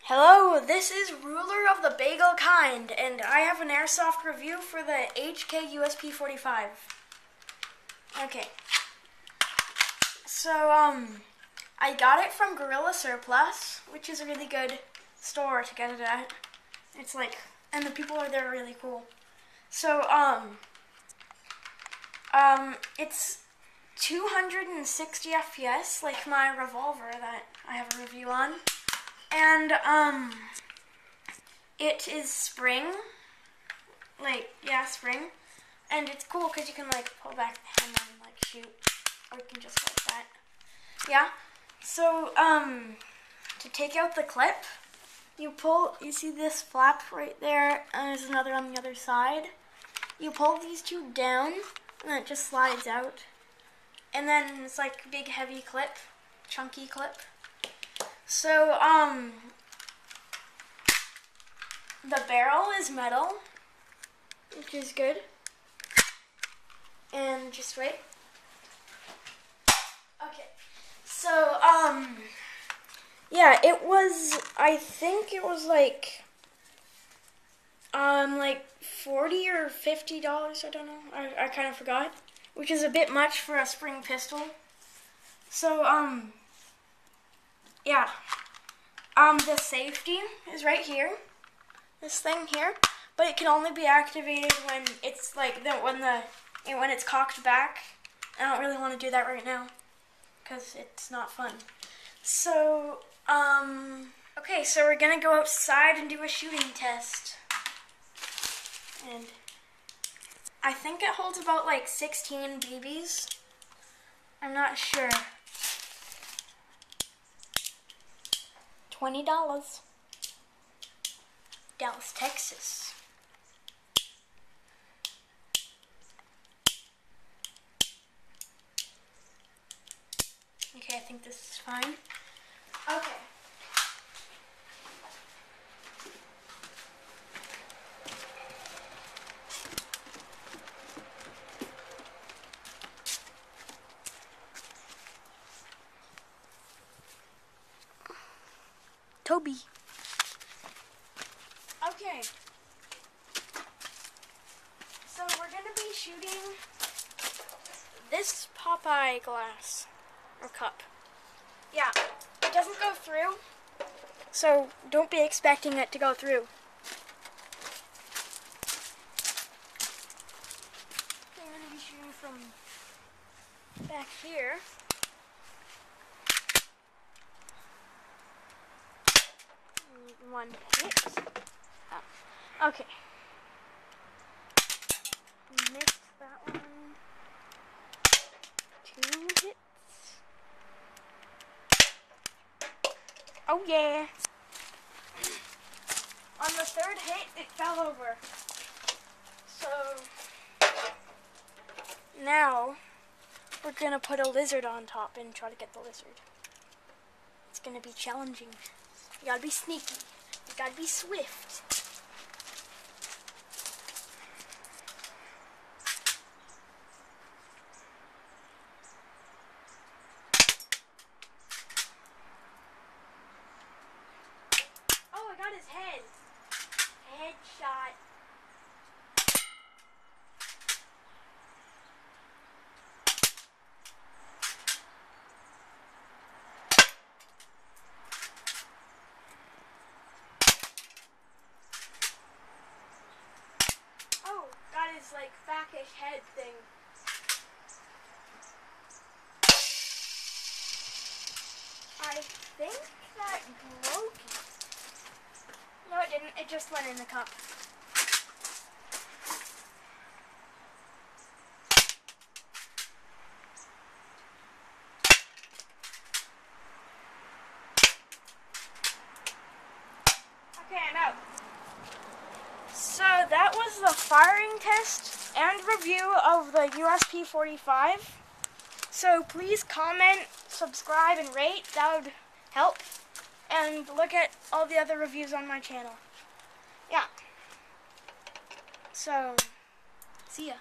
Hello, this is Ruler of the Bagel Kind, and I have an airsoft review for the HK USP 45. Okay. So, I got it from Gorilla Surplus, which is a really good store to get it at. It's like, and the people are there really cool. So, it's 260 FPS, like my revolver that I have a review on. And, it is spring, spring, and it's cool because you can, pull back the hammer and, shoot, or you can just like that, yeah, so, to take out the clip, you see this flap right there, and there's another on the other side, you pull these two down, and then it just slides out, and then it's like a big heavy clip, chunky clip. So, the barrel is metal, which is good. And just wait. Okay. So, yeah, it was, I think it was like $40 or $50, I don't know. I kind of forgot, which is a bit much for a spring pistol. So, yeah, the safety is right here, this thing here, but it can only be activated when it's when it's cocked back. I don't really want to do that right now, because it's not fun. So, okay, so we're gonna go outside and do a shooting test, and I think it holds about 16 BBs, I'm not sure. $20. Dallas, Texas. Okay, I think this is fine. Okay. Toby. Okay. So we're going to be shooting this Popeye glass, or cup. Yeah, it doesn't go through, so don't be expecting it to go through. I'm going to be shooting from back here. One hit. Oh. Okay. Missed that one. 2 hits. Oh yeah. On the 3rd hit, it fell over. So now we're gonna put a lizard on top and try to get the lizard. It's gonna be challenging. You gotta be sneaky. You gotta be swift. Oh, I got his head. Headshot. His backish head thing. I think that broke it. No, it didn't. It just went in the cup. Okay, I'm out. So that was the firing test and review of the USP 45. So please comment, subscribe, and rate. That would help. And look at all the other reviews on my channel. Yeah. So, see ya.